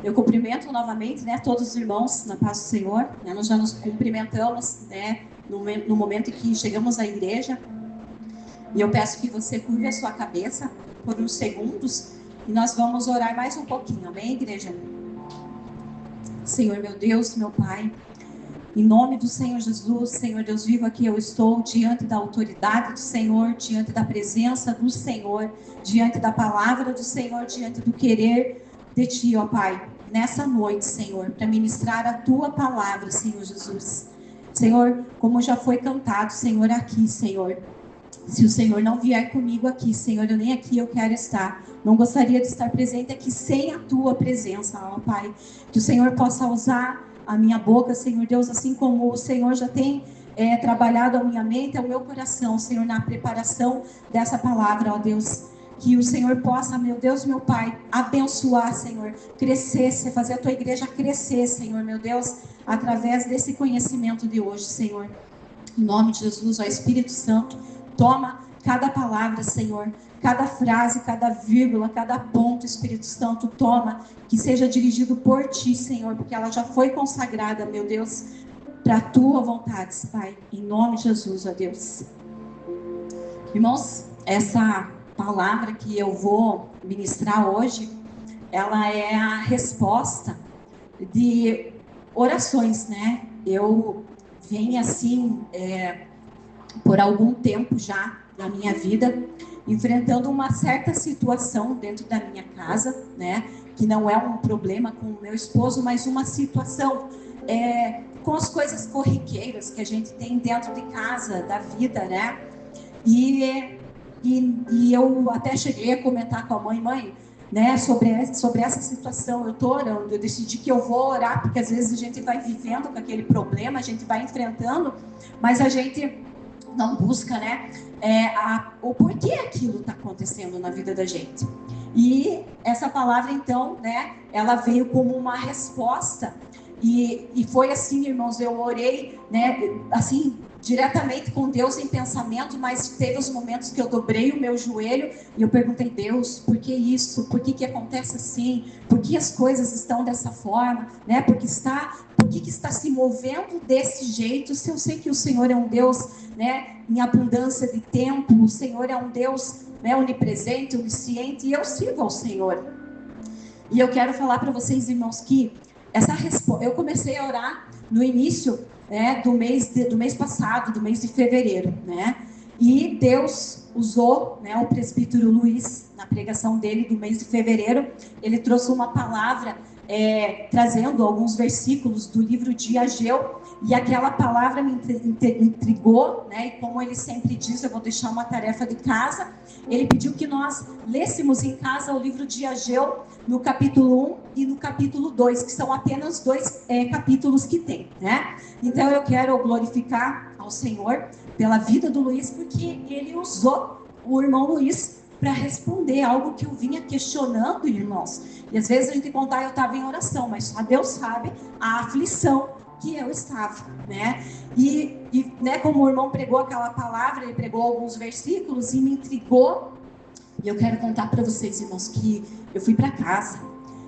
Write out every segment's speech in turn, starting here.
Eu cumprimento novamente, né, todos os irmãos na paz do Senhor, né, nós já nos cumprimentamos, né, no momento em que chegamos à igreja, e eu peço que você curve a sua cabeça por uns segundos, e nós vamos orar mais um pouquinho, amém, igreja? Senhor, meu Deus, meu Pai, em nome do Senhor Jesus, Senhor Deus vivo, aqui eu estou diante da autoridade do Senhor, diante da presença do Senhor, diante da palavra do Senhor, diante do querer de Ti, ó Pai, nessa noite, Senhor, para ministrar a Tua palavra, Senhor Jesus. Senhor, como já foi cantado, Senhor, aqui, Senhor, se o Senhor não vier comigo aqui, Senhor, eu nem aqui eu quero estar. Não gostaria de estar presente aqui sem a Tua presença, ó Pai. Que o Senhor possa usar a minha boca, Senhor Deus, assim como o Senhor já tem trabalhado a minha mente, ao meu coração, Senhor, na preparação dessa palavra, ó Deus. Que o Senhor possa, meu Deus, meu Pai, abençoar, Senhor, crescer, fazer a Tua igreja crescer, Senhor, meu Deus, através desse conhecimento de hoje, Senhor. Em nome de Jesus, ó Espírito Santo, toma cada palavra, Senhor, cada frase, cada vírgula, cada ponto, Espírito Santo, toma, que seja dirigido por Ti, Senhor, porque ela já foi consagrada, meu Deus, para a Tua vontade, Pai, em nome de Jesus, ó Deus. Irmãos, essa palavra que eu vou ministrar hoje, ela é a resposta de orações, né? Eu venho assim, por algum tempo já na minha vida, enfrentando uma certa situação dentro da minha casa, né? Que não é um problema com o meu esposo, mas uma situação com as coisas corriqueiras que a gente tem dentro de casa, da vida, né? E eu até cheguei a comentar com a mãe, né, sobre essa situação. Eu estou orando, eu decidi que eu vou orar, porque às vezes a gente vai vivendo com aquele problema, a gente vai enfrentando, mas a gente não busca, né, o porquê aquilo está acontecendo na vida da gente. E essa palavra, então, né, ela veio como uma resposta, e foi assim, irmãos, eu orei, né, assim, diretamente com Deus em pensamento, mas teve os momentos que eu dobrei o meu joelho e eu perguntei, Deus, por que isso? Por que acontece assim? Por que as coisas estão dessa forma? Né? Por que está se movendo desse jeito? Se eu sei que o Senhor é um Deus, né, em abundância de tempo, o Senhor é um Deus, né, onipresente, onisciente, e eu sirvo ao Senhor. E eu quero falar para vocês, irmãos, que eu comecei a orar no início, né, do mês passado, do mês de fevereiro, né? E Deus usou, né, o presbítero Luiz, na pregação dele do mês de fevereiro, ele trouxe uma palavra trazendo alguns versículos do livro de Ageu, e aquela palavra me intrigou, né? E como ele sempre diz, eu vou deixar uma tarefa de casa. Ele pediu que nós lêssemos em casa o livro de Ageu, no capítulo 1 e no capítulo 2, que são apenas dois capítulos que tem, né? Então eu quero glorificar ao Senhor pela vida do Luiz, porque ele usou o irmão Luiz para responder algo que eu vinha questionando, irmãos. E às vezes a gente contar, eu estava em oração, mas só Deus sabe a aflição que eu estava, né? E né, como o irmão pregou aquela palavra, ele pregou alguns versículos e me intrigou. E eu quero contar para vocês, irmãos, que eu fui para casa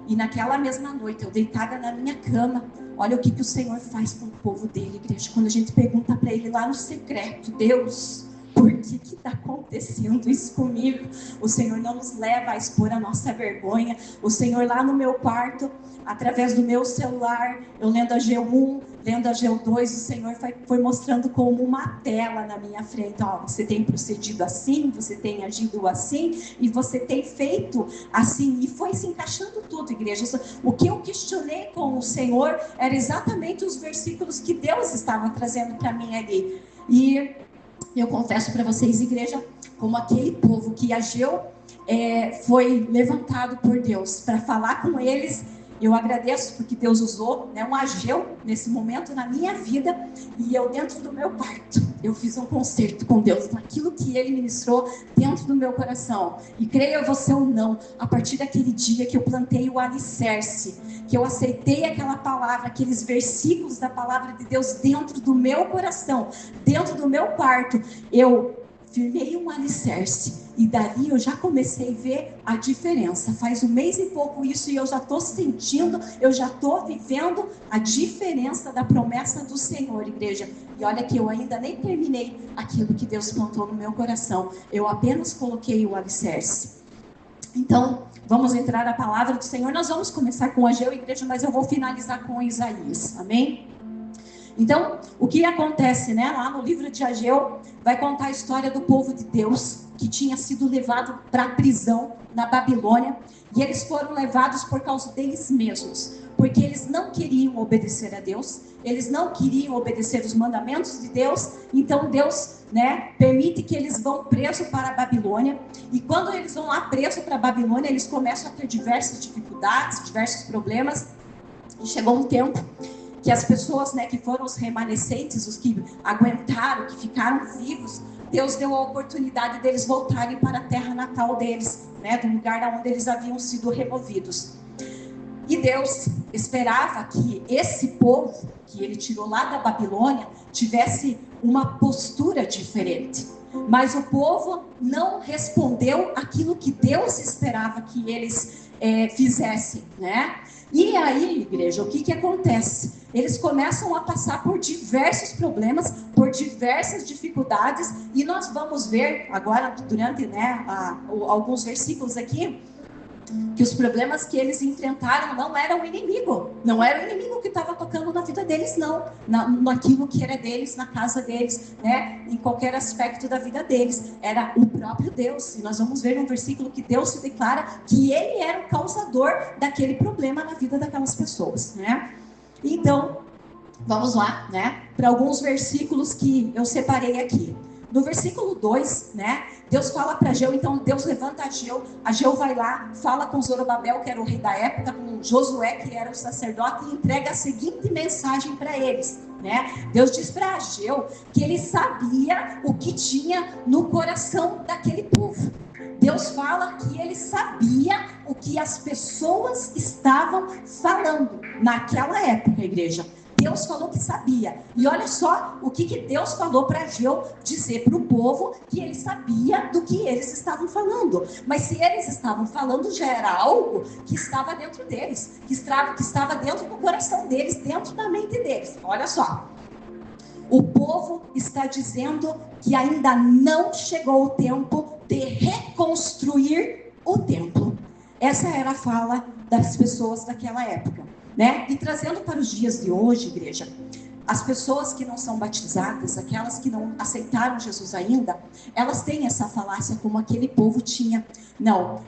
e naquela mesma noite, eu deitada na minha cama, olha o que o Senhor faz com o povo dele, igreja. Quando a gente pergunta para ele lá no secreto, Deus, por que está acontecendo isso comigo? O Senhor não nos leva a expor a nossa vergonha. O Senhor lá no meu quarto, através do meu celular, eu lendo Ageu 1, lendo Ageu 2, o Senhor foi mostrando como uma tela na minha frente. Ó, você tem procedido assim, você tem agido assim, e você tem feito assim. E foi se encaixando tudo, igreja. O que eu questionei com o Senhor era exatamente os versículos que Deus estava trazendo para mim ali. E eu confesso para vocês, igreja, como aquele povo que Ageu foi levantado por Deus para falar com eles. Eu agradeço porque Deus usou, né, um Ageu nesse momento na minha vida, e eu dentro do meu quarto, eu fiz um concerto com Deus, naquilo que Ele ministrou dentro do meu coração. E creia você ou não, a partir daquele dia que eu plantei o alicerce, que eu aceitei aquela palavra, aqueles versículos da palavra de Deus dentro do meu coração, dentro do meu quarto, eu firmei um alicerce, e dali eu já comecei a ver a diferença. Faz 1 mês e pouco isso, e eu já estou sentindo, eu já estou vivendo a diferença da promessa do Senhor, igreja. E olha que eu ainda nem terminei aquilo que Deus plantou no meu coração, eu apenas coloquei o alicerce. Então, vamos entrar na palavra do Senhor. Nós vamos começar com Ageu, igreja, mas eu vou finalizar com Isaías, amém? Então, o que acontece, né? Lá no livro de Ageu, vai contar a história do povo de Deus, que tinha sido levado para a prisão na Babilônia, e eles foram levados por causa deles mesmos, porque eles não queriam obedecer a Deus, eles não queriam obedecer os mandamentos de Deus. Então Deus, né, permite que eles vão presos para a Babilônia, e quando eles vão lá presos para a Babilônia, eles começam a ter diversas dificuldades, diversos problemas, e chegou um tempo que as pessoas, né, que foram os remanescentes, os que aguentaram, que ficaram vivos, Deus deu a oportunidade deles voltarem para a terra natal deles, né, do lugar onde eles haviam sido removidos. E Deus esperava que esse povo, que ele tirou lá da Babilônia, tivesse uma postura diferente. Mas o povo não respondeu aquilo que Deus esperava que eles fizessem, né? E aí, igreja, o que acontece? Eles começam a passar por diversos problemas, por diversas dificuldades, e nós vamos ver agora, durante, né, alguns versículos aqui, que os problemas que eles enfrentaram não eram o inimigo, não era o inimigo que estava tocando na vida deles, não, naquilo que era deles, na casa deles, né, em qualquer aspecto da vida deles, era o próprio Deus. E nós vamos ver num versículo que Deus se declara que ele era o causador daquele problema na vida daquelas pessoas, né? Então, vamos lá, né, para alguns versículos que eu separei aqui. No versículo 2, né, Deus fala para Ageu, então Deus levanta Ageu vai lá, fala com Zorobabel, que era o rei da época, com Josué, que era o sacerdote, e entrega a seguinte mensagem para eles, né? Deus diz para Ageu que ele sabia o que tinha no coração daquele povo. Deus fala que ele sabia o que as pessoas estavam falando naquela época, igreja. Deus falou que sabia. E olha só o que Deus falou para Ageu dizer para o povo, que ele sabia do que eles estavam falando. Mas se eles estavam falando, já era algo que estava dentro deles, que estava dentro do coração deles, dentro da mente deles. Olha só. O povo está dizendo que ainda não chegou o tempo de reconstruir o templo. Essa era a fala das pessoas daquela época, né? E trazendo para os dias de hoje, igreja, as pessoas que não são batizadas, aquelas que não aceitaram Jesus ainda, elas têm essa falácia como aquele povo tinha. Não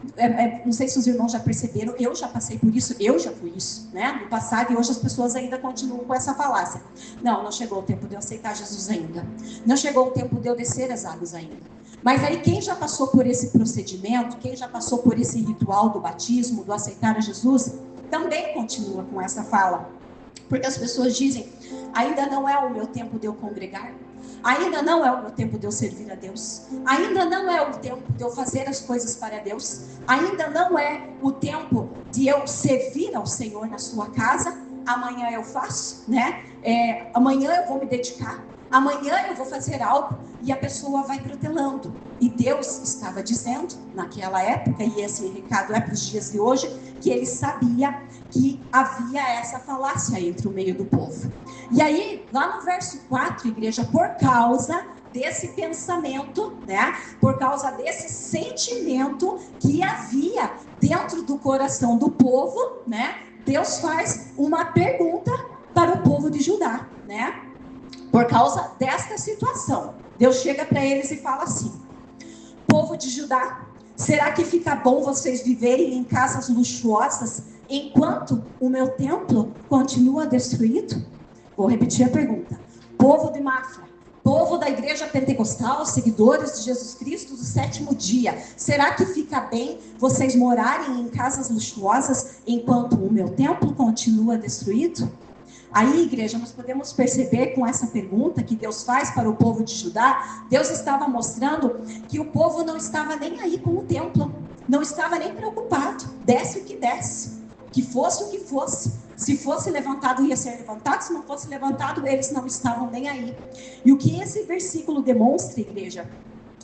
sei se os irmãos já perceberam, eu já passei por isso, eu já fui isso, né? No passado, e hoje as pessoas ainda continuam com essa falácia. Não chegou o tempo de eu aceitar Jesus ainda. Não chegou o tempo de eu descer as águas ainda. Mas aí quem já passou por esse procedimento, quem já passou por esse ritual do batismo, do aceitar a Jesus, também continua com essa fala. Porque as pessoas dizem, ainda não é o meu tempo de eu congregar, ainda não é o meu tempo de eu servir a Deus, ainda não é o tempo de eu fazer as coisas para Deus, ainda não é o tempo de eu servir ao Senhor na sua casa. Amanhã eu faço, né? Amanhã eu vou me dedicar, amanhã eu vou fazer algo, e a pessoa vai protelando. E Deus estava dizendo naquela época, e esse recado é para os dias de hoje, que ele sabia que havia essa falácia entre o meio do povo. E aí, lá no verso 4, igreja, por causa desse pensamento, né, por causa desse sentimento que havia dentro do coração do povo, né, Deus faz uma pergunta para o povo de Judá, né? Por causa desta situação, Deus chega para eles e fala assim: povo de Judá, será que fica bom vocês viverem em casas luxuosas enquanto o meu templo continua destruído? Vou repetir a pergunta. Povo de Mafra, povo da igreja pentecostal, seguidores de Jesus Cristo do sétimo dia, será que fica bem vocês morarem em casas luxuosas enquanto o meu templo continua destruído? Aí, igreja, nós podemos perceber com essa pergunta que Deus faz para o povo de Judá, Deus estava mostrando que o povo não estava nem aí com o templo, não estava nem preocupado, desce o que desce, que fosse o que fosse, se fosse levantado ia ser levantado, se não fosse levantado eles não estavam nem aí. E o que esse versículo demonstra, igreja,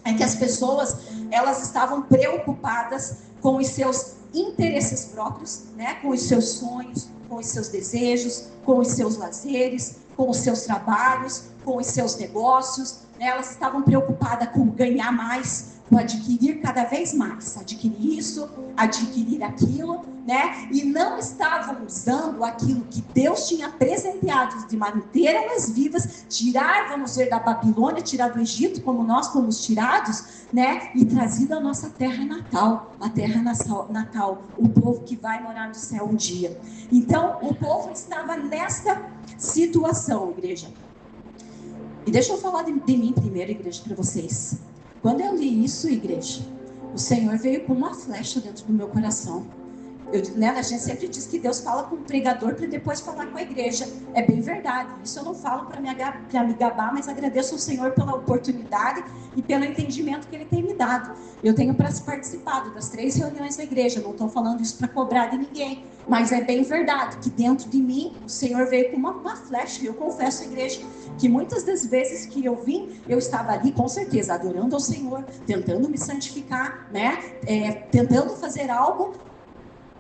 é que as pessoas, elas estavam preocupadas com os seus interesses próprios, né? Com os seus sonhos, com os seus desejos, com os seus lazeres, com os seus trabalhos, com os seus negócios, né? Elas estavam preocupadas com ganhar mais, com adquirir cada vez mais, adquirir isso, adquirir aquilo, né? E não estavam usando aquilo que Deus tinha presenteado de manter elas vivas, tirar, vamos ver, da Babilônia, tirar do Egito, como nós fomos tirados, né? E trazido à nossa terra natal, a terra natal, o povo que vai morar no céu um dia. Então, o povo estava nesta situação, igreja. E deixa eu falar de mim primeiro, igreja, para vocês. Quando eu li isso, igreja, o Senhor veio com uma flecha dentro do meu coração. A gente sempre diz que Deus fala com o pregador para depois falar com a igreja. É bem verdade. Isso eu não falo para me gabar, mas agradeço ao Senhor pela oportunidade e pelo entendimento que Ele tem me dado. Eu tenho participado das 3 reuniões da igreja. Não estou falando isso para cobrar de ninguém. Mas é bem verdade que dentro de mim o Senhor veio com uma flecha. E eu confesso à igreja que muitas das vezes que eu vim, eu estava ali com certeza adorando ao Senhor, tentando me santificar, né? Tentando fazer algo.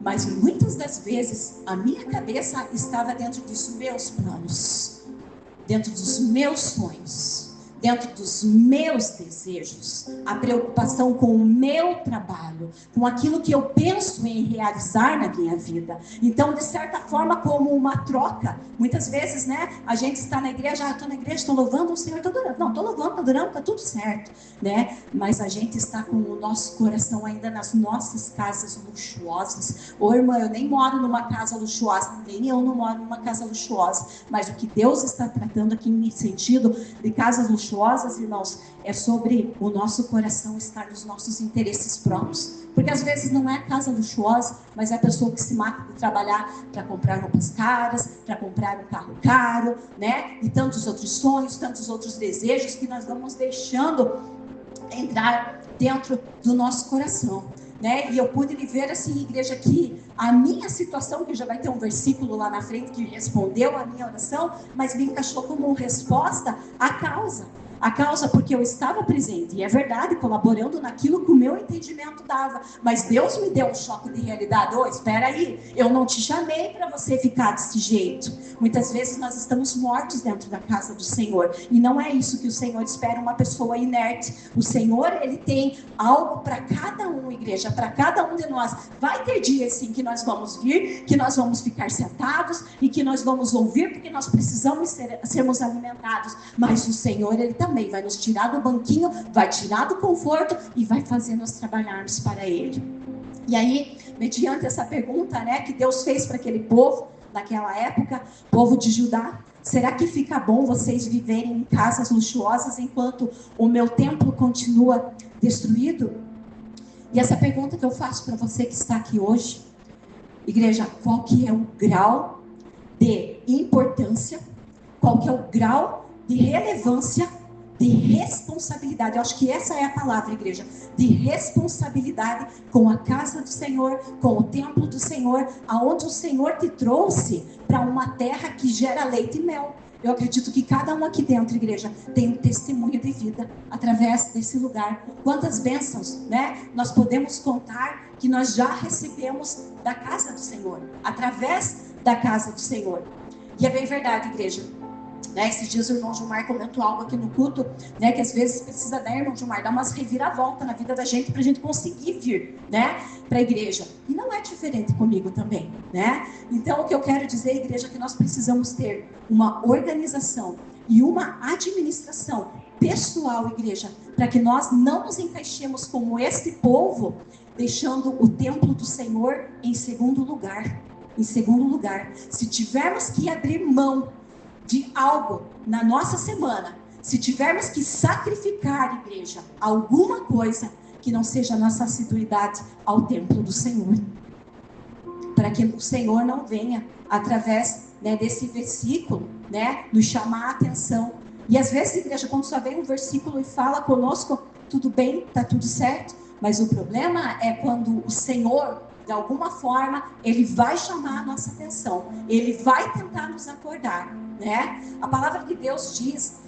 Mas muitas das vezes a minha cabeça estava dentro dos meus planos, dentro dos meus sonhos, dentro dos meus desejos, a preocupação com o meu trabalho, com aquilo que eu penso em realizar na minha vida. Então, de certa forma, como uma troca, muitas vezes, né, a gente está na igreja, estou na igreja, estou louvando o Senhor, estou adorando. Não, estou louvando, estou adorando, está tudo certo, né? Mas a gente está com o nosso coração ainda nas nossas casas luxuosas. Ô, irmã, eu nem moro numa casa luxuosa, nem eu não moro numa casa luxuosa, mas o que Deus está tratando aqui em sentido de casas luxuosas, irmãos, é sobre o nosso coração estar nos nossos interesses próprios. Porque às vezes não é a casa luxuosa, mas é a pessoa que se mata de trabalhar para comprar roupas caras, para comprar um carro caro, né? E tantos outros sonhos, tantos outros desejos que nós vamos deixando entrar dentro do nosso coração. Né? E eu pude ver assim, igreja, que a minha situação, que já vai ter um versículo lá na frente que respondeu a minha oração, mas me encaixou como resposta à causa. A causa porque eu estava presente, e é verdade, colaborando naquilo que o meu entendimento dava, mas Deus me deu um choque de realidade. Espera aí, eu não te chamei para você ficar desse jeito. Muitas vezes nós estamos mortos dentro da casa do Senhor, e não é isso que o Senhor espera, uma pessoa inerte. O Senhor, Ele tem algo para cada um, igreja, para cada um de nós. Vai ter dias sim que nós vamos vir, que nós vamos ficar sentados, e que nós vamos ouvir, porque nós precisamos sermos alimentados, mas o Senhor, Ele também vai nos tirar do banquinho, vai tirar do conforto e vai fazer nós trabalharmos para Ele. E aí, mediante essa pergunta, né, que Deus fez para aquele povo, naquela época, povo de Judá, será que fica bom vocês viverem em casas luxuosas enquanto o meu templo continua destruído? E essa pergunta que eu faço para você que está aqui hoje, igreja, qual que é o grau de importância, qual que é o grau de relevância, de responsabilidade? Eu acho que essa é a palavra, igreja, de responsabilidade com a casa do Senhor, com o templo do Senhor, aonde o Senhor te trouxe para uma terra que gera leite e mel. Eu acredito que cada um aqui dentro, igreja, tem um testemunho de vida através desse lugar. Quantas bênçãos, né? Nós podemos contar que nós já recebemos da casa do Senhor, através da casa do Senhor. E é bem verdade, igreja. Né? Esses dias o irmão Gilmar comentou algo aqui no culto, né? Que às vezes precisa, né, irmão Gilmar, dar umas reviravoltas na vida da gente para a gente conseguir vir, né, para a igreja. E não é diferente comigo também, né? Então o que eu quero dizer, igreja, é que nós precisamos ter uma organização e uma administração pessoal, igreja, para que nós não nos encaixemos como esse povo, deixando o templo do Senhor em segundo lugar. Em segundo lugar, se tivermos que abrir mão de algo na nossa semana, se tivermos que sacrificar, igreja, alguma coisa, que não seja a nossa assiduidade ao templo do Senhor, para que o Senhor não venha através, né, desse versículo, né, nos chamar a atenção. E às vezes, igreja, quando só vem um versículo e fala conosco, tudo bem, está tudo certo, mas o problema é quando o Senhor, de alguma forma, Ele vai chamar a nossa atenção, Ele vai tentar nos acordar, né? A palavra de Deus diz,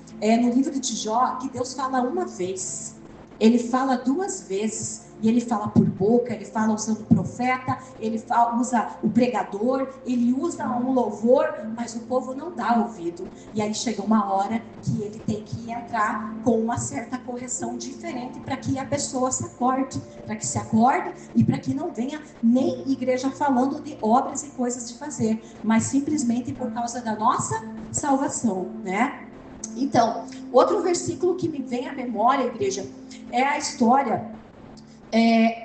no livro de Jó, que Deus fala uma vez. Ele fala 2 vezes, e ele fala por boca, ele fala usando o profeta, ele usa o pregador, ele usa um louvor, mas o povo não dá ouvido. E aí chega uma hora que ele tem que entrar com uma certa correção diferente para que a pessoa se acorde, e para que não venha nem igreja falando de obras e coisas de fazer, mas simplesmente por causa da nossa salvação, né? Então, outro versículo que me vem à memória, igreja, é a história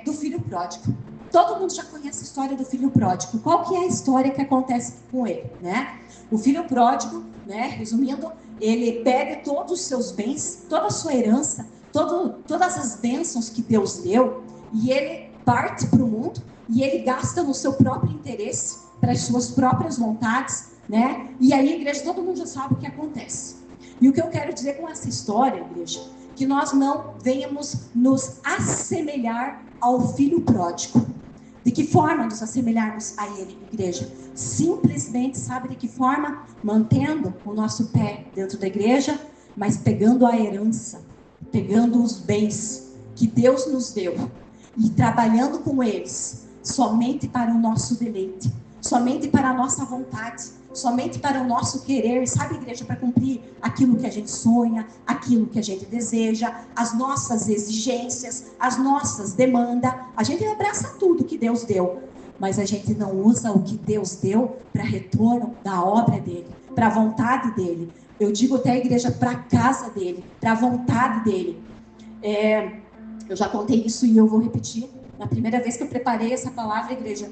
do filho pródigo. Todo mundo já conhece a história do filho pródigo. Qual que é a história que acontece com ele, né? O filho pródigo, né, resumindo, ele pega todos os seus bens, toda a sua herança, todas as bênçãos que Deus deu, e ele parte para o mundo, e ele gasta no seu próprio interesse, para as suas próprias vontades, né? E aí, igreja, todo mundo já sabe o que acontece. E o que eu quero dizer com essa história, igreja, que nós não venhamos nos assemelhar ao filho pródigo. De que forma nos assemelharmos a ele, igreja? Simplesmente, sabe de que forma? Mantendo o nosso pé dentro da igreja, mas pegando a herança, pegando os bens que Deus nos deu e trabalhando com eles somente para o nosso deleite, somente para a nossa vontade, somente para o nosso querer, sabe, igreja, para cumprir aquilo que a gente sonha, aquilo que a gente deseja, as nossas exigências, as nossas demandas. A gente abraça tudo que Deus deu, mas a gente não usa o que Deus deu para retorno da obra dele, para a vontade dele. Eu digo até a igreja, para a casa dele, para a vontade dele. Eu já contei isso e eu vou repetir. Na primeira vez que eu preparei essa palavra, igreja,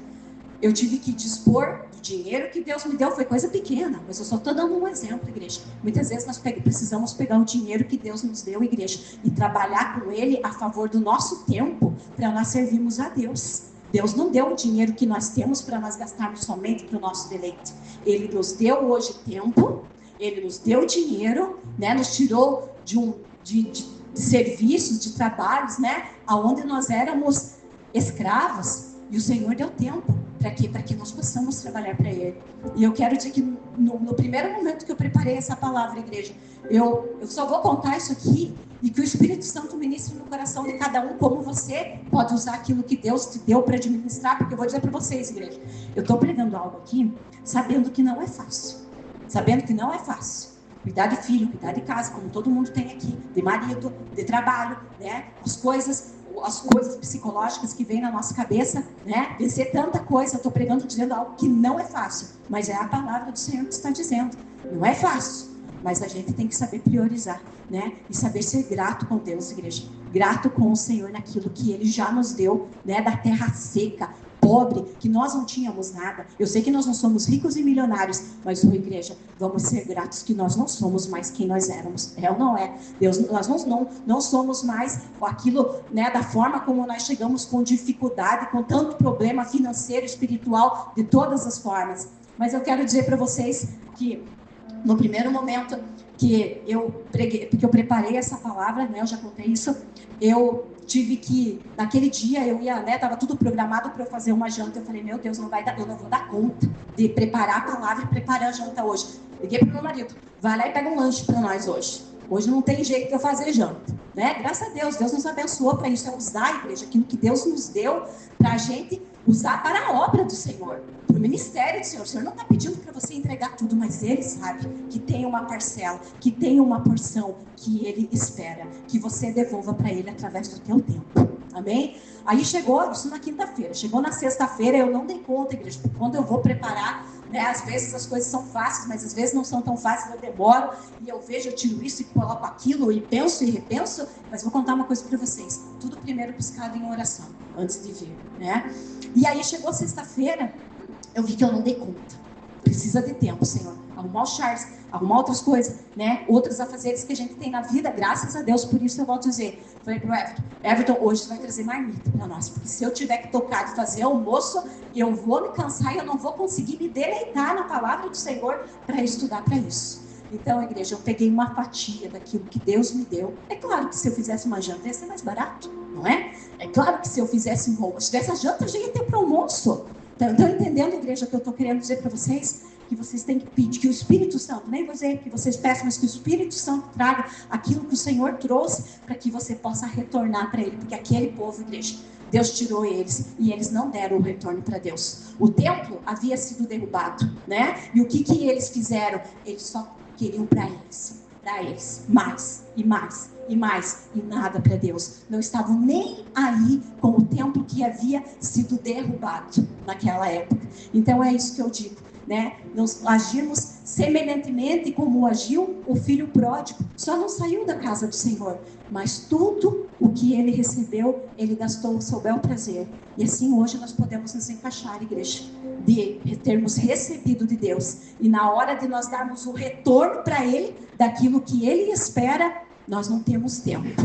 eu tive que dispor do dinheiro que Deus me deu. Foi coisa pequena, mas eu só estou dando um exemplo, igreja. Muitas vezes nós precisamos pegar o dinheiro que Deus nos deu, igreja, e trabalhar com ele a favor do nosso tempo, para nós servirmos a Deus. Deus não deu o dinheiro que nós temos para nós gastarmos somente para o nosso deleite. Ele nos deu hoje tempo, ele nos deu dinheiro, né? Nos tirou de serviços, de trabalhos, né? Aonde nós éramos escravos, e o Senhor deu tempo. Para quê? Para que nós possamos trabalhar para Ele. E eu quero dizer que no primeiro momento que eu preparei essa palavra, igreja, eu só vou contar isso aqui e que o Espírito Santo ministre no coração de cada um, como você pode usar aquilo que Deus te deu para administrar, porque eu vou dizer para vocês, igreja, eu estou pregando algo aqui sabendo que não é fácil. Sabendo que não é fácil. Cuidar de filho, cuidar de casa, como todo mundo tem aqui, de marido, de trabalho, né? As coisas psicológicas que vêm na nossa cabeça, né? Vencer tanta coisa. Eu estou pregando dizendo algo que não é fácil, mas é a palavra do Senhor que está dizendo. Não é fácil, mas a gente tem que saber priorizar, né? E saber ser grato com Deus, igreja. Grato com o Senhor naquilo que Ele já nos deu, né? Da terra seca, pobre, que nós não tínhamos nada. Eu sei que nós não somos ricos e milionários, mas, igreja, vamos ser gratos que nós não somos mais quem nós éramos. É ou não é? Deus, nós não somos mais aquilo, né, da forma como nós chegamos, com dificuldade, com tanto problema financeiro, espiritual, de todas as formas. Mas eu quero dizer para vocês que no primeiro momento que eu preguei, porque eu preparei essa palavra, né, eu já contei isso, eu tive que, naquele dia, eu ia, né, estava tudo programado para eu fazer uma janta. Eu falei, meu Deus, eu não vou dar conta de preparar a palavra e preparar a janta hoje. Liguei para o meu marido, vai lá e pega um lanche para nós hoje. Hoje não tem jeito de eu fazer janta, né? Graças a Deus, Deus nos abençoou para isso, é usar, igreja, aquilo que Deus nos deu para a gente usar para a obra do Senhor, para o ministério do Senhor. O Senhor não está pedindo para você entregar tudo, mas Ele sabe que tem uma parcela, que tem uma porção que Ele espera que você devolva para Ele através do teu tempo. Amém? Aí chegou, isso na quinta-feira, chegou na sexta-feira, eu não dei conta, igreja, porque quando eu vou preparar, né, às vezes as coisas são fáceis, mas às vezes não são tão fáceis, eu demoro, e eu vejo, eu tiro isso e coloco aquilo, e penso e repenso, mas vou contar uma coisa para vocês, tudo primeiro buscado em oração, antes de vir, né? E aí chegou sexta-feira, eu vi que eu não dei conta. Precisa de tempo, Senhor. Arrumar os chars, arrumar outras coisas, né? Outros afazeres que a gente tem na vida, graças a Deus, por isso eu volto a dizer. Falei pro Everton, hoje você vai trazer marmita para nós, porque se eu tiver que tocar de fazer almoço, eu vou me cansar e eu não vou conseguir me deleitar na palavra do Senhor para estudar para isso. Então, igreja, eu peguei uma fatia daquilo que Deus me deu. É claro que se eu fizesse uma janta, ia ser mais barato, não é? É claro que se eu fizesse um almoço, se tivesse a janta, eu já ia ter para almoço. Estão entendendo, igreja, que eu estou querendo dizer para vocês? que vocês têm que pedir, que o Espírito Santo, nem vou dizer que vocês peçam, mas que o Espírito Santo traga aquilo que o Senhor trouxe para que você possa retornar para Ele, porque aquele povo, igreja, Deus tirou eles e eles não deram o retorno para Deus. O templo havia sido derrubado, né? E o que eles fizeram? Eles só queriam para eles, mais e mais e mais, e nada para Deus. Não estavam nem aí com o templo que havia sido derrubado naquela época. Então é isso que eu digo, né? Nós agimos semelhantemente como agiu o filho pródigo. Só não saiu da casa do Senhor, mas tudo o que ele recebeu, ele gastou o seu bel prazer. E assim hoje nós podemos nos encaixar, igreja, de termos recebido de Deus, e na hora de nós darmos o retorno para Ele, daquilo que Ele espera, nós não temos tempo,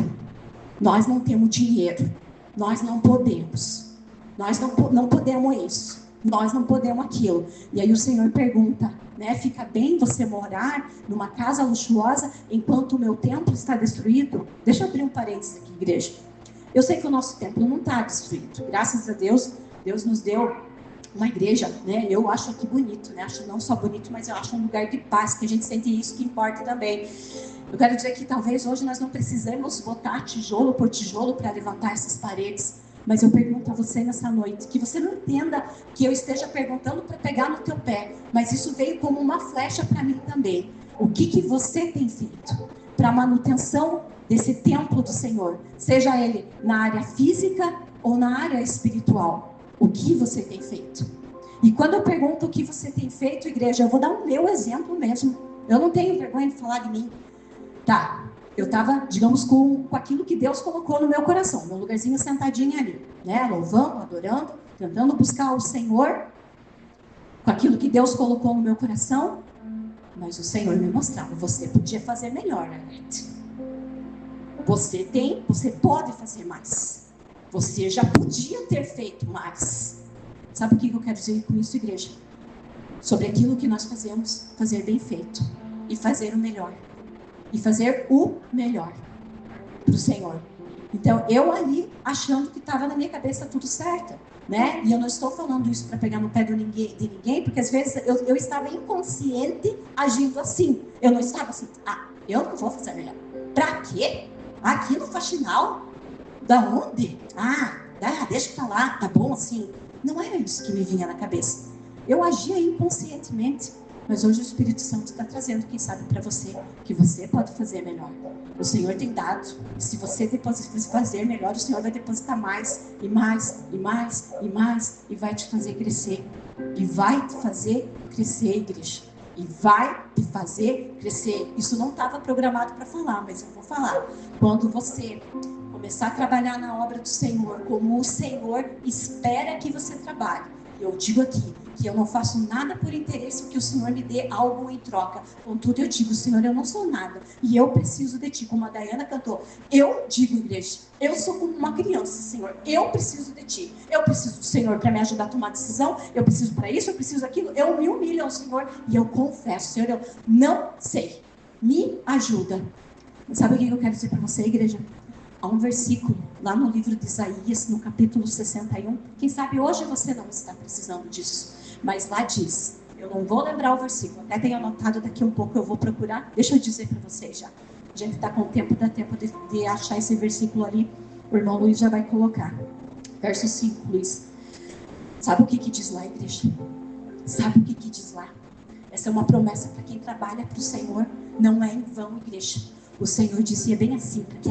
nós não temos dinheiro, nós não podemos, não podemos isso, nós não podemos aquilo. E aí o Senhor pergunta, né? Fica bem você morar numa casa luxuosa enquanto o meu templo está destruído? Deixa eu abrir um parênteses aqui, igreja. Eu sei que o nosso templo não está destruído, graças a Deus. Deus nos deu uma igreja, né? Eu acho aqui bonito, né? Acho não só bonito, mas eu acho um lugar de paz, que a gente sente isso que importa também. Eu quero dizer que talvez hoje nós não precisemos botar tijolo por tijolo para levantar essas paredes, mas eu pergunto a você nessa noite, que você não entenda que eu esteja perguntando para pegar no teu pé, mas isso veio como uma flecha para mim também. O que você tem feito para a manutenção desse templo do Senhor, seja ele na área física ou na área espiritual? O que você tem feito? E quando eu pergunto o que você tem feito, igreja, eu vou dar o meu exemplo mesmo. Eu não tenho vergonha de falar de mim. Tá, eu estava, digamos, com aquilo que Deus colocou no meu coração, meu lugarzinho sentadinho ali, né? Louvando, adorando, tentando buscar o Senhor, com aquilo que Deus colocou no meu coração. Mas o Senhor me mostrava, você podia fazer melhor, Arlete. Você pode fazer mais. Você já podia ter feito mais. Sabe o que eu quero dizer com isso, igreja? Sobre aquilo que nós fazemos, fazer bem feito. E fazer o melhor. E fazer o melhor para o Senhor. Então, eu ali, achando que estava na minha cabeça tudo certo, né? E eu não estou falando isso para pegar no pé de ninguém, porque às vezes eu estava inconsciente agindo assim. Eu não estava assim, eu não vou fazer melhor. Para quê? Aqui no faxinal? Da onde? Deixa pra lá, tá bom assim. Não era isso que me vinha na cabeça. Eu agia inconscientemente, mas hoje o Espírito Santo está trazendo, quem sabe, para você, que você pode fazer melhor. O Senhor tem dado, e se você fazer melhor, o Senhor vai depositar mais, e mais, e mais, e mais, e vai te fazer crescer. E vai te fazer crescer, igreja. E vai te fazer crescer. Isso não estava programado para falar, mas eu vou falar. Quando você começar a trabalhar na obra do Senhor, como o Senhor espera que você trabalhe. Eu digo aqui que eu não faço nada por interesse, que o Senhor me dê algo em troca. Contudo, eu digo, Senhor, eu não sou nada. E eu preciso de Ti, como a Dayana cantou. Eu digo, igreja, eu sou como uma criança, Senhor. Eu preciso de Ti. Eu preciso do Senhor para me ajudar a tomar decisão. Eu preciso para isso, eu preciso daquilo. Eu me humilho ao Senhor e eu confesso, Senhor, eu não sei. Me ajuda. Sabe o que eu quero dizer para você, igreja? Há um versículo lá no livro de Isaías, no capítulo 61. Quem sabe hoje você não está precisando disso. Mas lá diz, eu não vou lembrar o versículo, até tenho anotado, daqui um pouco eu vou procurar. Deixa eu dizer para vocês já. A gente está com tempo, dá tempo de achar esse versículo ali. O irmão Luiz já vai colocar. Verso 5, Luiz. Sabe o que diz lá, igreja? Sabe o que diz lá? Essa é uma promessa para quem trabalha para o Senhor. Não é em vão, igreja. O Senhor dizia bem assim, porque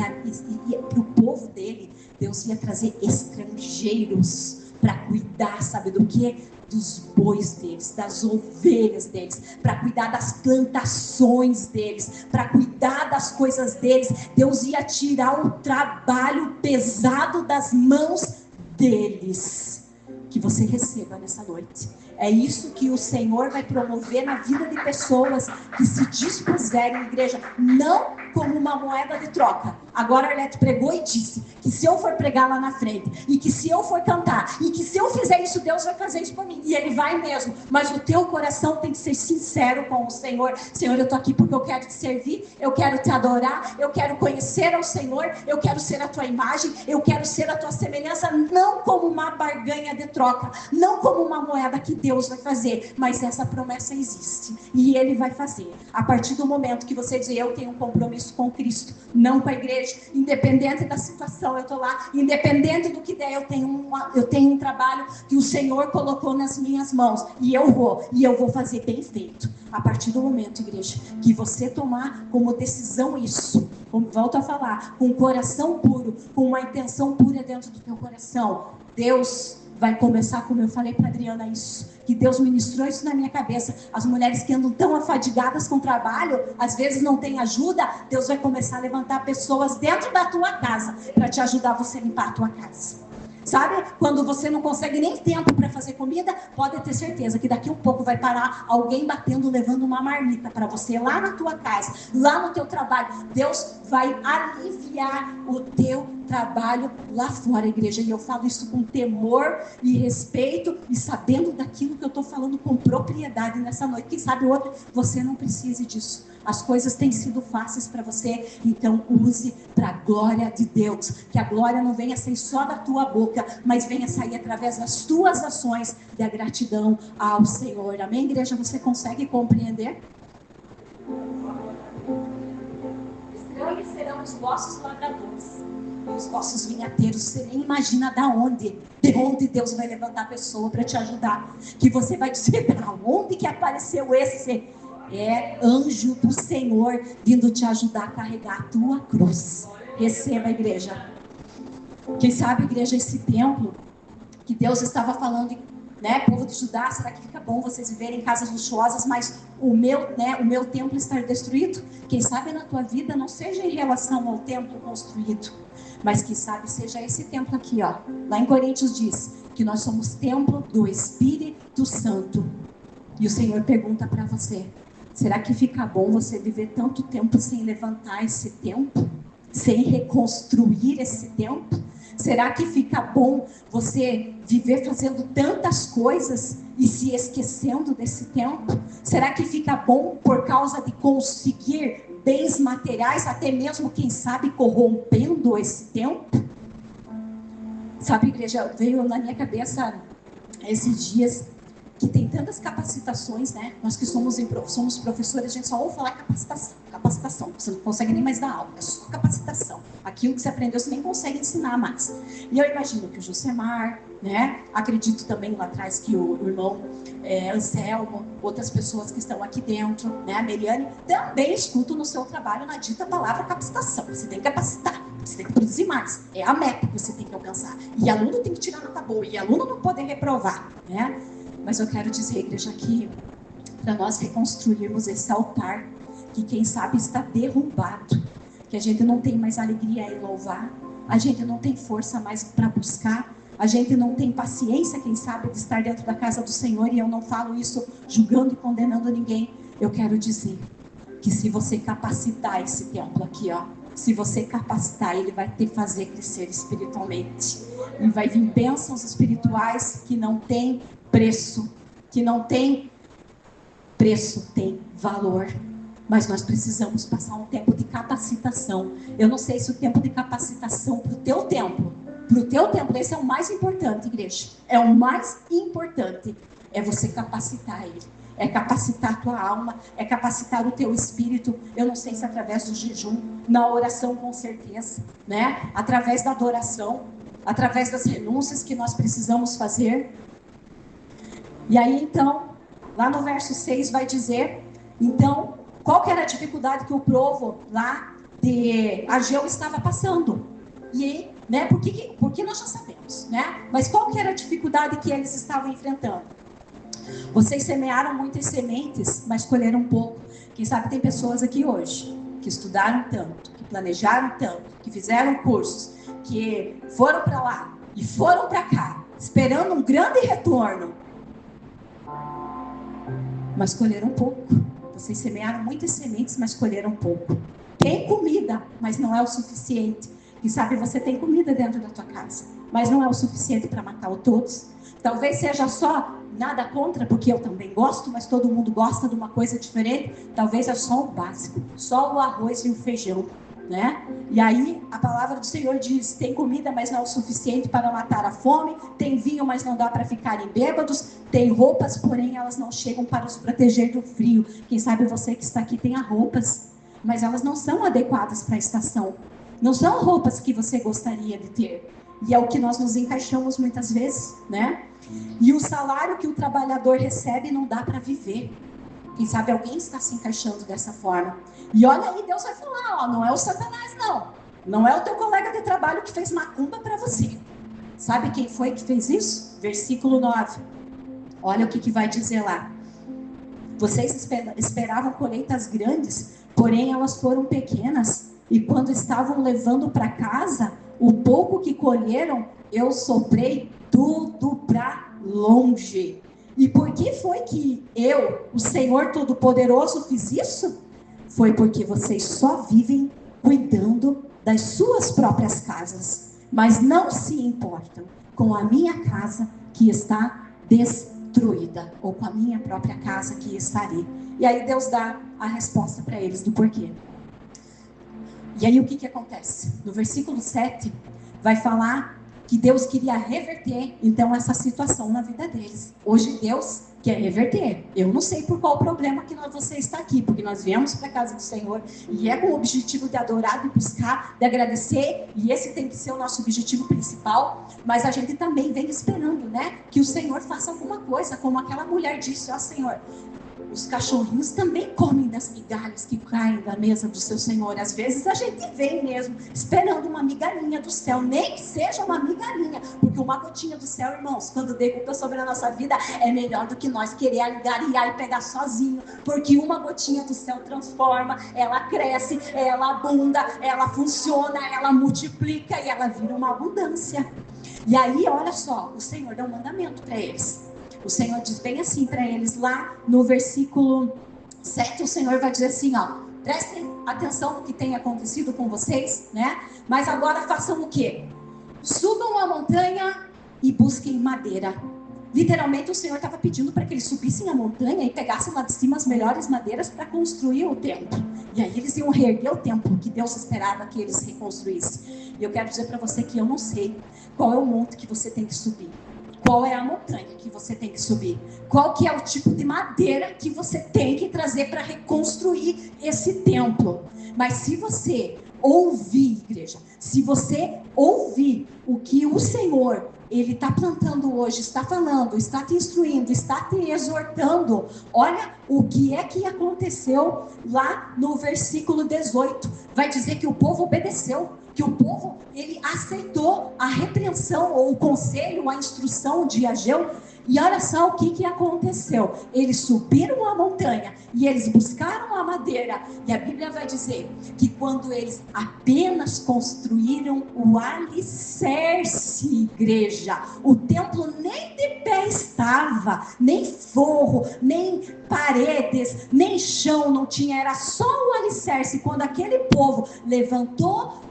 para o povo dele, Deus ia trazer estrangeiros para cuidar, sabe do quê? Dos bois deles, das ovelhas deles, para cuidar das plantações deles, para cuidar das coisas deles. Deus ia tirar o trabalho pesado das mãos deles. Que você receba nessa noite. É isso que o Senhor vai promover na vida de pessoas que se dispuserem, igreja, não como uma moeda de troca. Agora a Arlete pregou e disse que se eu for pregar lá na frente, e que se eu for cantar, e que se eu fizer isso, Deus vai fazer isso por mim. E Ele vai mesmo. Mas o teu coração tem que ser sincero com o Senhor. Senhor, eu estou aqui porque eu quero te servir, eu quero te adorar, eu quero conhecer ao Senhor, eu quero ser a tua imagem, eu quero ser a tua semelhança, não como uma barganha de troca, não como uma moeda que Deus vai fazer, mas essa promessa existe, e Ele vai fazer. A partir do momento que você dizer, eu tenho um compromisso com Cristo, não com a igreja, independente da situação, eu estou lá, independente do que der, eu tenho um trabalho que o Senhor colocou nas minhas mãos, e eu vou fazer bem feito. A partir do momento, igreja, que você tomar como decisão isso, como volto a falar, com um coração puro, com uma intenção pura dentro do teu coração, Deus vai começar, como eu falei para a Adriana, isso, que Deus ministrou isso na minha cabeça. As mulheres que andam tão afadigadas com o trabalho, às vezes não têm ajuda, Deus vai começar a levantar pessoas dentro da tua casa, para te ajudar você a limpar a tua casa. Sabe, quando você não consegue nem tempo para fazer comida, pode ter certeza que daqui a um pouco vai parar alguém batendo, levando uma marmita para você lá na tua casa, lá no teu trabalho. Deus vai aliviar o teu trabalho lá fora, igreja. E eu falo isso com temor e respeito e sabendo daquilo que eu estou falando com propriedade nessa noite. Quem sabe outro, você não precise disso. As coisas têm sido fáceis para você, então use para a glória de Deus. Que a glória não venha sair só da tua boca, mas venha sair através das tuas ações da gratidão ao Senhor. Amém, igreja? Você consegue compreender? Estranhos serão os vossos lavradores e os vossos vinhateiros. Você nem imagina de onde Deus vai levantar a pessoa para te ajudar. Que você vai dizer, da onde que apareceu esse? É anjo do Senhor vindo te ajudar a carregar a tua cruz. Receba, igreja. Quem sabe, igreja, esse templo que Deus estava falando, né, povo de Judá, será que fica bom vocês viverem em casas luxuosas, mas o meu templo estar destruído? Quem sabe na tua vida não seja em relação ao templo construído, mas quem sabe seja esse templo aqui, ó. Lá em Coríntios diz que nós somos templo do Espírito Santo. E o Senhor pergunta para você, será que fica bom você viver tanto tempo sem levantar esse templo? Sem reconstruir esse templo? Será que fica bom você viver fazendo tantas coisas e se esquecendo desse templo? Será que fica bom por causa de conseguir bens materiais, até mesmo, quem sabe, corrompendo esse templo? Sabe, igreja, veio na minha cabeça esses dias que tem tantas capacitações, né? Nós que somos professores, a gente só ouve falar capacitação. Você não consegue nem mais dar aula, é só capacitação. Aquilo que você aprendeu, você nem consegue ensinar mais. E eu imagino que o Josemar, né? Acredito também lá atrás que o irmão Anselmo, outras pessoas que estão aqui dentro, né? A Meliane, também escutam no seu trabalho na dita palavra capacitação. Você tem que capacitar. Você tem que produzir mais. É a meta que você tem que alcançar. E aluno tem que tirar nota boa. E aluno não pode reprovar, né? Mas eu quero dizer, igreja, que para nós reconstruirmos esse altar, que quem sabe está derrubado, que a gente não tem mais alegria em louvar, a gente não tem força mais para buscar, a gente não tem paciência, quem sabe, de estar dentro da casa do Senhor, e eu não falo isso julgando e condenando ninguém. Eu quero dizer que se você capacitar esse templo aqui, ó, se você capacitar, ele vai te fazer crescer espiritualmente. E vai vir bênçãos espirituais que não tem preço, que não tem preço, tem valor. Mas nós precisamos passar um tempo de capacitação. Eu não sei se o tempo de capacitação para o teu templo, esse é o mais importante, igreja. É o mais importante, é você capacitar ele. É capacitar a tua alma, é capacitar o teu espírito. Eu não sei se através do jejum, na oração com certeza, né? Através da adoração, através das renúncias que nós precisamos fazer. E aí, então, lá no verso 6 vai dizer, então, qual que era a dificuldade que o povo lá de Ageu estava passando? E, né, porque nós já sabemos, né? Mas qual que era a dificuldade que eles estavam enfrentando? Vocês semearam muitas sementes, mas colheram pouco. Quem sabe tem pessoas aqui hoje que estudaram tanto, que planejaram tanto, que fizeram cursos, que foram para lá e foram para cá, esperando um grande retorno, mas colheram pouco. Vocês semearam muitas sementes, mas colheram pouco. Tem comida, mas não é o suficiente. Quem sabe você tem comida dentro da tua casa, mas não é o suficiente para matar o todos. Talvez seja só, nada contra, porque eu também gosto, mas todo mundo gosta de uma coisa diferente. Talvez é só o básico, só o arroz e o feijão, né? E aí a palavra do Senhor diz: tem comida, mas não é o suficiente para matar a fome, tem vinho, mas não dá para ficarem bêbados, tem roupas, porém elas não chegam para os proteger do frio. Quem sabe você que está aqui tenha roupas, mas elas não são adequadas para a estação, não são roupas que você gostaria de ter, e é o que nós nos encaixamos muitas vezes, né? E o salário que o trabalhador recebe não dá para viver. Quem sabe alguém está se encaixando dessa forma. E olha aí, Deus vai falar, ó, não é o Satanás não. Não é o teu colega de trabalho que fez macumba para você. Sabe quem foi que fez isso? Versículo 9. Olha o que vai dizer lá. Vocês esperavam colheitas grandes, porém elas foram pequenas. E quando estavam levando para casa, o pouco que colheram, eu soprei tudo para longe. E por que foi que eu, o Senhor Todo-Poderoso, fiz isso? Foi porque vocês só vivem cuidando das suas próprias casas, mas não se importam com a minha casa que está destruída, ou com a minha própria casa que está ali. E aí Deus dá a resposta para eles do porquê. E aí o que acontece? No versículo 7, vai falar que Deus queria reverter, então, essa situação na vida deles. Hoje Deus quer reverter. Eu não sei por qual problema que você está aqui, porque nós viemos para a casa do Senhor, e é com o objetivo de adorar, de buscar, de agradecer, e esse tem que ser o nosso objetivo principal, mas a gente também vem esperando, né, que o Senhor faça alguma coisa, como aquela mulher disse: ó Senhor, os cachorrinhos também comem das migalhas que caem da mesa do seu Senhor. Às vezes a gente vem mesmo esperando uma migalhinha do céu, nem que seja uma migalhinha, porque uma gotinha do céu, irmãos, quando derruba sobre a nossa vida, é melhor do que nós querer angariar e pegar sozinho, porque uma gotinha do céu transforma, ela cresce, ela abunda, ela funciona, ela multiplica e ela vira uma abundância. E aí, olha só, o Senhor dá um mandamento para eles. O Senhor diz bem assim para eles, lá no versículo 7, o Senhor vai dizer assim, ó: prestem atenção no que tem acontecido com vocês, né? Mas agora façam o quê? Subam a montanha e busquem madeira. Literalmente o Senhor estava pedindo para que eles subissem a montanha e pegassem lá de cima as melhores madeiras para construir o templo. E aí eles iam reerguer o templo que Deus esperava que eles reconstruíssem. E eu quero dizer para você que eu não sei qual é o monte que você tem que subir. Qual é a montanha que você tem que subir? Qual que é o tipo de madeira que você tem que trazer para reconstruir esse templo? Mas se você ouvir, igreja, se você ouvir o que o Senhor, Ele está plantando hoje, está falando, está te instruindo, está te exortando, olha o que é que aconteceu lá no versículo 18. Vai dizer que o povo obedeceu, que o povo, ele aceitou a repreensão, ou o conselho, a instrução de Ageu. E olha só o que aconteceu. Eles subiram a montanha e eles buscaram a madeira. E a Bíblia vai dizer que quando eles apenas construíram o alicerce, igreja, o templo nem de pé estava, nem forro, nem paredes, nem chão não tinha, era só o alicerce. Quando aquele povo levantou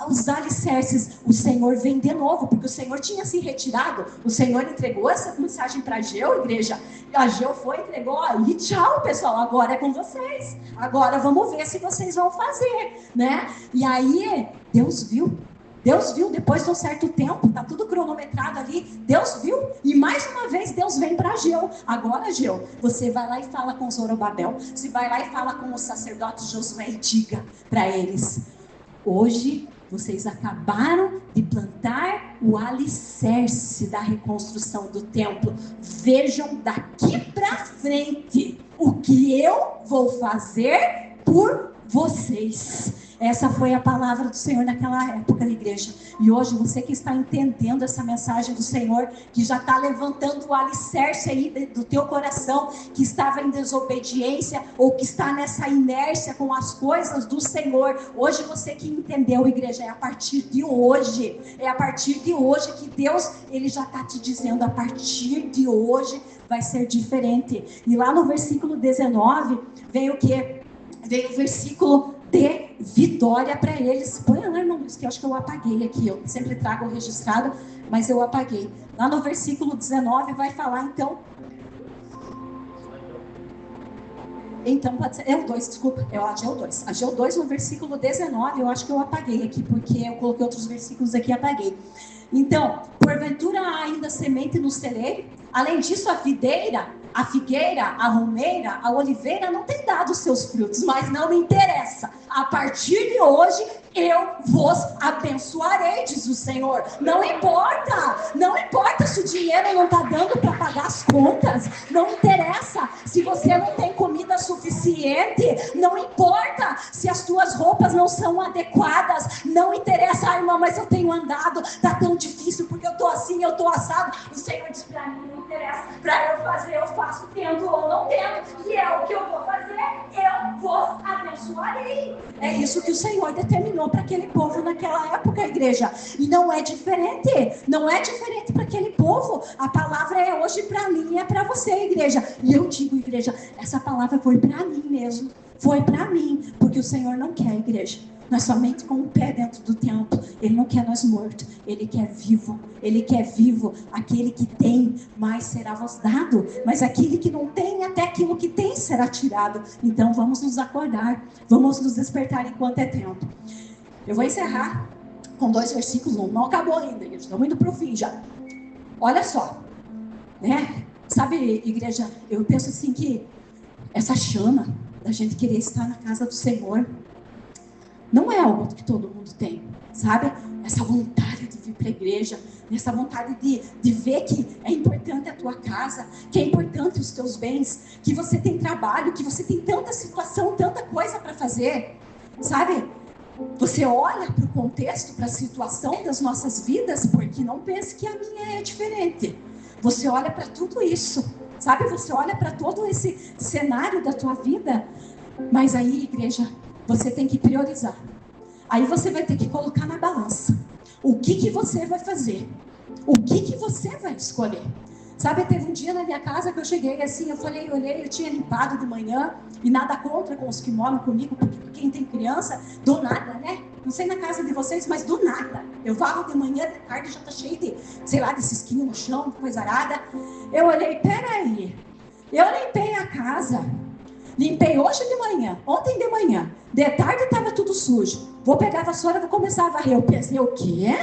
os alicerces, o Senhor vem de novo, porque o Senhor tinha se retirado. O Senhor entregou essa mensagem para Ageu, igreja. Ageu foi, entregou, e tchau, pessoal, agora é com vocês. Agora vamos ver se vocês vão fazer, né? E aí, Deus viu, depois de um certo tempo, tá tudo cronometrado ali, Deus viu, e mais uma vez Deus vem para Ageu. Agora, Ageu, você vai lá e fala com Zorobabel, você vai lá e fala com os sacerdotes Josué e diga para eles: hoje vocês acabaram de plantar o alicerce da reconstrução do templo. Vejam daqui para frente o que eu vou fazer por vocês. Essa foi a palavra do Senhor naquela época na igreja. E hoje você que está entendendo essa mensagem do Senhor, que já está levantando o alicerce aí do teu coração, que estava em desobediência ou que está nessa inércia com as coisas do Senhor, hoje você que entendeu, igreja, é a partir de hoje que Deus, Ele já está te dizendo: a partir de hoje vai ser diferente. E lá no versículo 19 veio o quê? Veio o versículo dê vitória para eles. Põe lá, irmão, que eu acho que eu apaguei aqui, eu sempre trago registrado, mas eu apaguei. Lá no versículo 19 vai falar, então pode ser, é o 2, desculpa, é o Ageu 2. Ageu 2 no versículo 19, eu acho que eu apaguei aqui, porque eu coloquei outros versículos aqui e apaguei. Então, porventura há ainda semente no celeiro? Além disso, a videira, a figueira, a romeira, a oliveira não tem dado seus frutos, mas não me interessa. A partir de hoje, eu vos abençoarei, diz o Senhor. Não importa se o dinheiro não está dando para pagar as contas, não interessa se você não tem comida suficiente, não importa se as tuas roupas não são adequadas, não interessa, irmã, mas eu tenho andado, está tão difícil porque eu estou assim, eu estou assado. O Senhor diz para mim, não interessa, para eu fazer, eu faço, tendo ou não tendo, e é o que eu vou fazer, eu vos abençoarei. É isso que o Senhor determinou para aquele povo naquela época, igreja, e não é diferente para aquele povo. A palavra é hoje para mim e é para você, igreja, e eu digo, igreja, essa palavra foi para mim mesmo, foi para mim, porque o Senhor não quer, igreja, nós somente com o pé dentro do templo. Ele não quer nós mortos, Ele quer vivo. Ele quer vivo. Aquele que tem, mais será vos dado. Mas aquele que não tem, até aquilo que tem será tirado. Então vamos nos acordar, vamos nos despertar enquanto é tempo. Eu vou encerrar com 2 versículos, não acabou ainda, estamos indo para o fim já. Olha só, né? Sabe, igreja, eu penso assim que essa chama da gente querer estar na casa do Senhor não é algo que todo mundo tem, sabe? Essa vontade de vir para a igreja, essa vontade de ver que é importante a tua casa, que é importante os teus bens, que você tem trabalho, que você tem tanta situação, tanta coisa para fazer, sabe? Você olha para o contexto, para a situação das nossas vidas, porque não pense que a minha é diferente. Você olha para tudo isso, sabe? Você olha para todo esse cenário da tua vida, mas aí, igreja, você tem que priorizar. Aí você vai ter que colocar na balança. O que você vai fazer? O que você vai escolher? Sabe, teve um dia na minha casa que eu cheguei assim, eu olhei, eu tinha limpado de manhã, e nada contra com os que moram comigo, porque quem tem criança, do nada, né? Não sei na casa de vocês, mas do nada. Eu varro de manhã, de tarde já tá cheio de, sei lá, de cisquinho no chão, coisa arada. Eu olhei, peraí, eu limpei a casa. Limpei hoje de manhã, ontem de manhã, de tarde estava tudo sujo. Vou pegar a vassoura, vou começar a varrer. Eu pensei, o quê?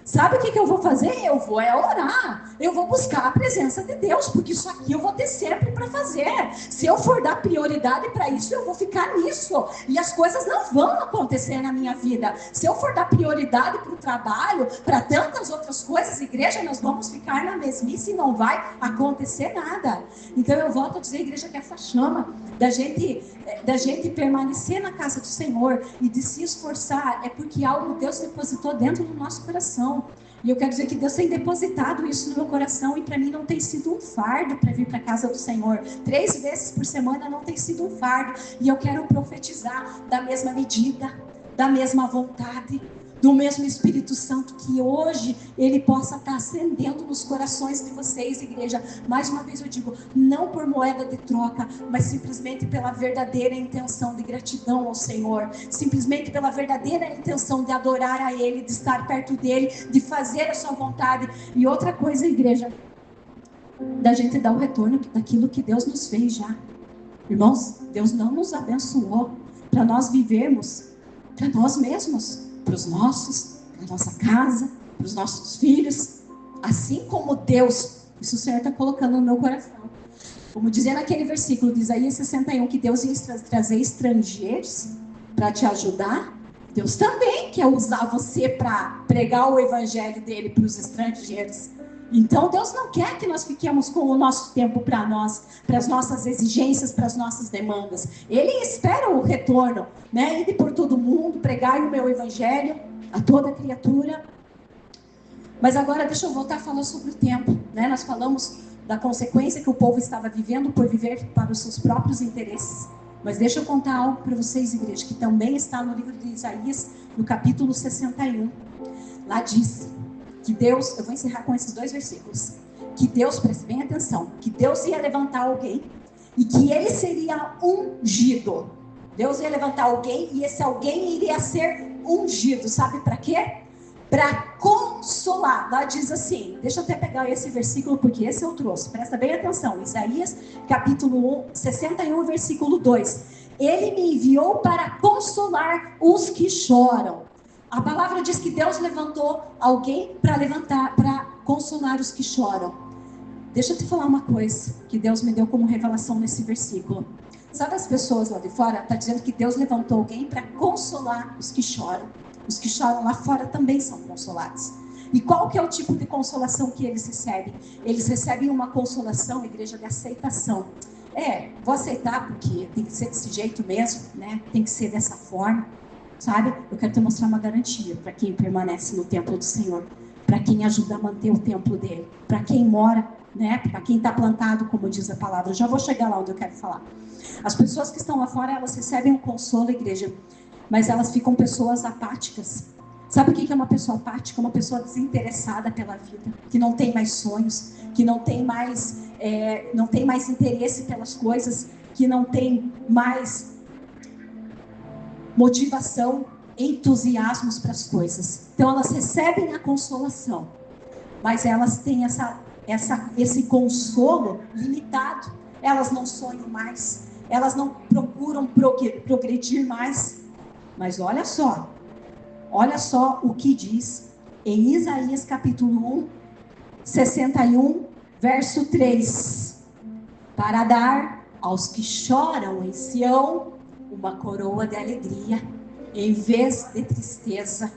Sabe o que eu vou fazer? Eu vou orar. Eu vou buscar a presença de Deus, porque isso aqui eu vou ter sempre para fazer. Se eu for dar prioridade para isso, eu vou ficar nisso. E as coisas não vão acontecer na minha vida. Se eu for dar prioridade para o trabalho, para tantas outras coisas, igreja, nós vamos ficar na mesmice e não vai acontecer nada. Então eu volto a dizer, igreja, que essa chama da gente permanecer na casa do Senhor e de se esforçar, é porque algo Deus depositou dentro do nosso coração. E eu quero dizer que Deus tem depositado isso no meu coração, e para mim não tem sido um fardo para vir para a casa do Senhor. 3 vezes por semana não tem sido um fardo. E eu quero profetizar da mesma medida, da mesma vontade, do mesmo Espírito Santo, que hoje Ele possa estar acendendo nos corações de vocês, igreja. Mais uma vez eu digo, não por moeda de troca, mas simplesmente pela verdadeira intenção de gratidão ao Senhor, simplesmente pela verdadeira intenção de adorar a Ele, de estar perto dEle, de fazer a sua vontade. E outra coisa, igreja, da gente dar o retorno daquilo que Deus nos fez já. Irmãos, Deus não nos abençoou para nós vivermos para nós mesmos, para os nossos, para a nossa casa, para os nossos filhos, assim como Deus, isso o Senhor está colocando no meu coração. Como dizia naquele versículo de Isaías 61, que Deus ia trazer estrangeiros para te ajudar, Deus também quer usar você para pregar o evangelho dele para os estrangeiros. Então Deus não quer que nós fiquemos com o nosso tempo para nós, para as nossas exigências, para as nossas demandas. Ele espera o retorno, né? Ir por todo mundo, pregar o meu evangelho a toda criatura. Mas agora deixa eu voltar a falar sobre o tempo, né? Nós falamos da consequência que o povo estava vivendo por viver para os seus próprios interesses. Mas deixa eu contar algo para vocês, igreja, que também está no livro de Isaías, no capítulo 61. Lá diz que Deus, eu vou encerrar com esses 2 versículos, que Deus, preste bem atenção, que Deus ia levantar alguém e que ele seria ungido. Deus ia levantar alguém e esse alguém iria ser ungido. Sabe para quê? Para consolar. Lá diz assim, deixa eu até pegar esse versículo, porque esse eu trouxe, presta bem atenção, Isaías capítulo 61, versículo 2. Ele me enviou para consolar os que choram. A palavra diz que Deus levantou alguém para consolar os que choram. Deixa eu te falar uma coisa que Deus me deu como revelação nesse versículo. Sabe as pessoas lá de fora? Está dizendo que Deus levantou alguém para consolar os que choram. Os que choram lá fora também são consolados. E qual que é o tipo de consolação que eles recebem? Eles recebem uma consolação, igreja, de aceitação. Vou aceitar porque tem que ser desse jeito mesmo, né? Tem que ser dessa forma, sabe? Eu quero te mostrar uma garantia para quem permanece no templo do Senhor, para quem ajuda a manter o templo dele, para quem mora, né? Para quem está plantado, como diz a palavra. Eu já vou chegar lá onde eu quero falar. As pessoas que estão lá fora, elas recebem um consolo, igreja, mas elas ficam pessoas apáticas. Sabe o que é uma pessoa apática? Uma pessoa desinteressada pela vida, que não tem mais sonhos, que não tem mais interesse pelas coisas, que não tem mais motivação, entusiasmos para as coisas. Então elas recebem a consolação, mas elas têm esse consolo limitado. Elas não sonham mais, elas não procuram progredir mais. Mas olha só o que diz em Isaías capítulo 1, 61, verso 3. Para dar aos que choram em Sião uma coroa de alegria, em vez de tristeza,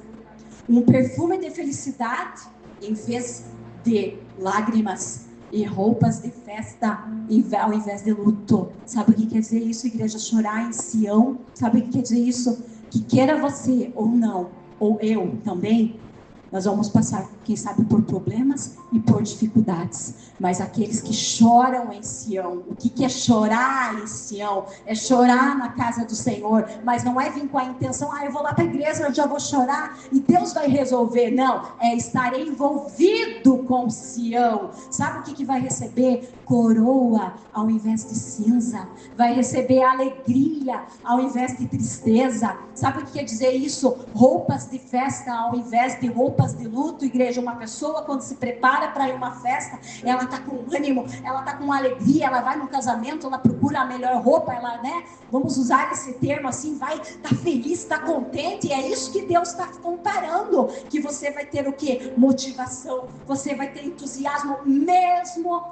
um perfume de felicidade, em vez de lágrimas, e roupas de festa ao invés de luto. Sabe o que quer dizer isso, igreja? Chorar em Sião. Sabe o que quer dizer isso? Que queira você ou não, ou eu também, nós vamos passar, quem sabe, por problemas e por dificuldades. Mas aqueles que choram em Sião, o que é chorar em Sião? É chorar na casa do Senhor, mas não é vir com a intenção, eu vou lá para a igreja, eu já vou chorar e Deus vai resolver. Não, é estar envolvido com Sião. Sabe o que vai receber? Coroa ao invés de cinza. Vai receber alegria ao invés de tristeza. Sabe o que quer dizer isso? Roupas de festa ao invés de roupas de luto, igreja. Uma pessoa, quando se prepara para ir uma festa, ela está com ânimo, ela está com alegria, ela vai no casamento, ela procura a melhor roupa, ela, né? Vamos usar esse termo assim, vai estar feliz, está contente. E é isso que Deus está comparando, que você vai ter o quê? Motivação, você vai ter entusiasmo, mesmo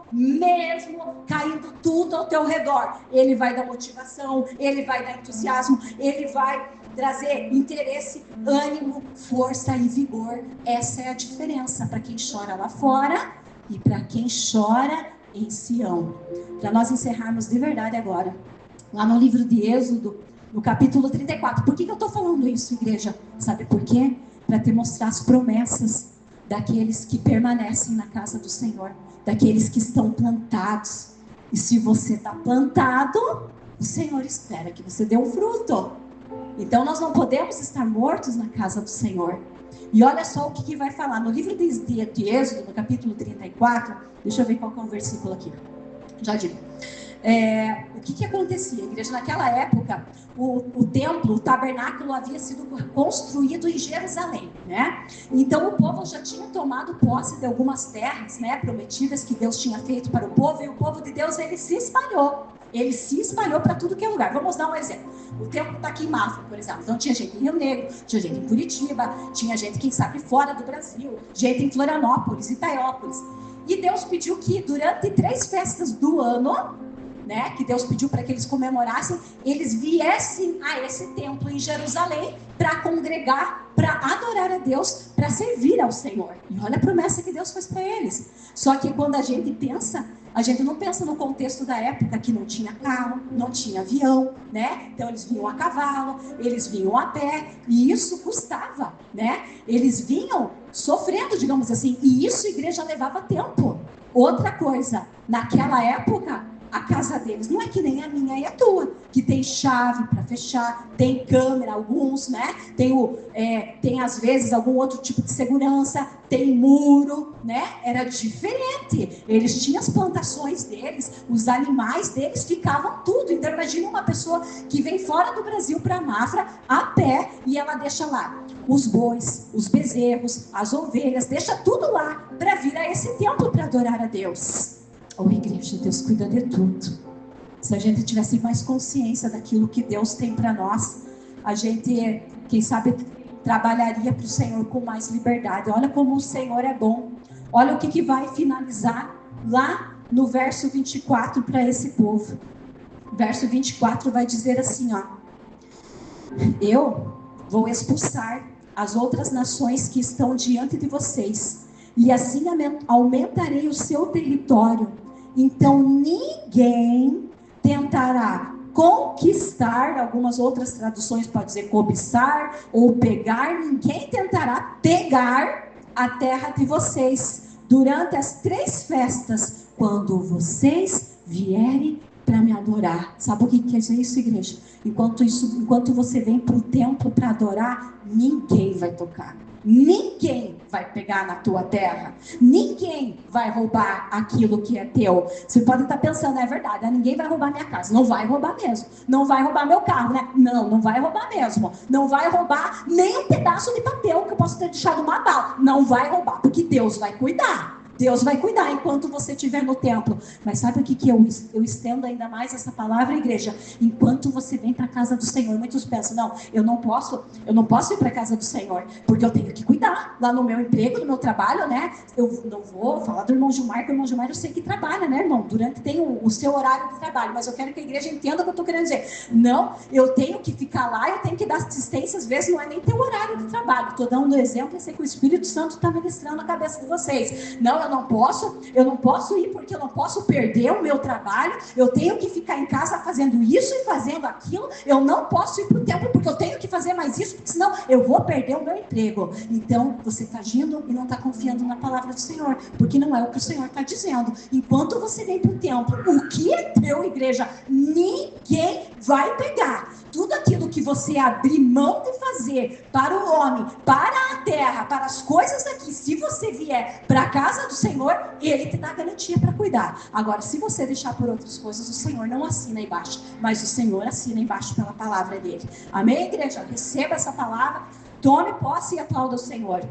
caindo tudo ao teu redor. Ele vai dar motivação, ele vai dar entusiasmo, ele vai trazer interesse, ânimo, força e vigor. Essa é a diferença para quem chora lá fora e para quem chora em Sião. Para nós encerrarmos de verdade agora, lá no livro de Êxodo, no capítulo 34. Por que eu estou falando isso, igreja? Sabe por quê? Para te mostrar as promessas daqueles que permanecem na casa do Senhor, daqueles que estão plantados. E se você está plantado, o Senhor espera que você dê um fruto. Então nós não podemos estar mortos na casa do Senhor. E olha só o que vai falar no livro de Êxodo, no capítulo 34. Deixa eu ver qual que é o versículo aqui. Já digo. O que acontecia, igreja? Naquela época, o templo, o tabernáculo havia sido construído em Jerusalém, né? Então o povo já tinha tomado posse de algumas terras, né, prometidas que Deus tinha feito para o povo, e o povo de Deus, ele se espalhou para tudo que é lugar. Vamos dar um exemplo. O templo está aqui em Mafra, por exemplo. Então tinha gente em Rio Negro, tinha gente em Curitiba, tinha gente, quem sabe, fora do Brasil, gente em Florianópolis, Itaiópolis. E Deus pediu que durante 3 festas do ano, né, que Deus pediu para que eles comemorassem, eles viessem a esse templo em Jerusalém para congregar, para adorar a Deus, para servir ao Senhor. E olha a promessa que Deus fez para eles. Só que quando a gente não pensa no contexto da época, que não tinha carro, não tinha avião, né? Então eles vinham a cavalo, eles vinham a pé, e isso custava, né? Eles vinham sofrendo, digamos assim, e isso, igreja, levava tempo. Outra coisa, naquela época, a casa deles. Não é que nem a minha e a tua, que tem chave para fechar, tem câmera, alguns, né? Tem às vezes algum outro tipo de segurança, tem muro, né? Era diferente. Eles tinham as plantações deles, os animais deles ficavam tudo. Então imagina uma pessoa que vem fora do Brasil para Mafra a pé e ela deixa lá os bois, os bezerros, as ovelhas, deixa tudo lá para vir a esse templo para adorar a Deus. Oh, igreja, Deus cuida de tudo. Se a gente tivesse mais consciência daquilo que Deus tem para nós, a gente, quem sabe, trabalharia para o Senhor com mais liberdade. Olha como o Senhor é bom. Olha o que vai finalizar lá no verso 24 para esse povo. Verso 24 vai dizer assim, ó: eu vou expulsar as outras nações que estão diante de vocês, e assim aumentarei o seu território. Então ninguém tentará conquistar, algumas outras traduções podem dizer cobiçar ou pegar, ninguém tentará pegar a terra de vocês durante as 3 festas, quando vocês vierem para me adorar. Sabe o que quer dizer isso, igreja? Enquanto você vem para o templo para adorar, ninguém vai tocar. Ninguém vai pegar na tua terra. Ninguém vai roubar aquilo que é teu. Você pode estar pensando, é verdade, ninguém vai roubar minha casa. Não vai roubar mesmo. Não vai roubar meu carro, né? Não vai roubar mesmo. Não vai roubar nem um pedaço de papel que eu posso ter deixado uma bala. Não vai roubar, porque Deus vai cuidar. Deus vai cuidar enquanto você estiver no templo. Mas sabe o que eu estendo ainda mais essa palavra, igreja? Enquanto você vem para a casa do Senhor, muitos pensam, não, eu não posso ir para a casa do Senhor, porque eu tenho que cuidar lá no meu emprego, no meu trabalho, né? Eu não vou falar do irmão Gilmar, porque o irmão Gilmar eu sei que trabalha, né, irmão? Tem o seu horário de trabalho, mas eu quero que a igreja entenda o que eu estou querendo dizer. Não, eu tenho que ficar lá, eu tenho que dar assistência, às vezes não é nem teu horário de trabalho. Estou dando um exemplo, eu sei que o Espírito Santo está ministrando na cabeça de vocês. Não, eu não posso ir porque eu não posso perder o meu trabalho, eu tenho que ficar em casa fazendo isso e fazendo aquilo, eu não posso ir para o templo porque eu tenho que fazer mais isso, porque senão eu vou perder o meu emprego. Então, você está agindo e não está confiando na palavra do Senhor, porque não é o que o Senhor está dizendo. Enquanto você vem para o templo, o que é teu, igreja, ninguém vai pegar. Tudo aquilo que você abrir mão de fazer para o homem, para a terra, para as coisas aqui, se você vier para a casa do Senhor, Ele te dá garantia para cuidar. Agora, se você deixar por outras coisas, o Senhor não assina embaixo, mas o Senhor assina embaixo pela palavra dele. Amém, igreja? Receba essa palavra, tome posse e aplauda o Senhor.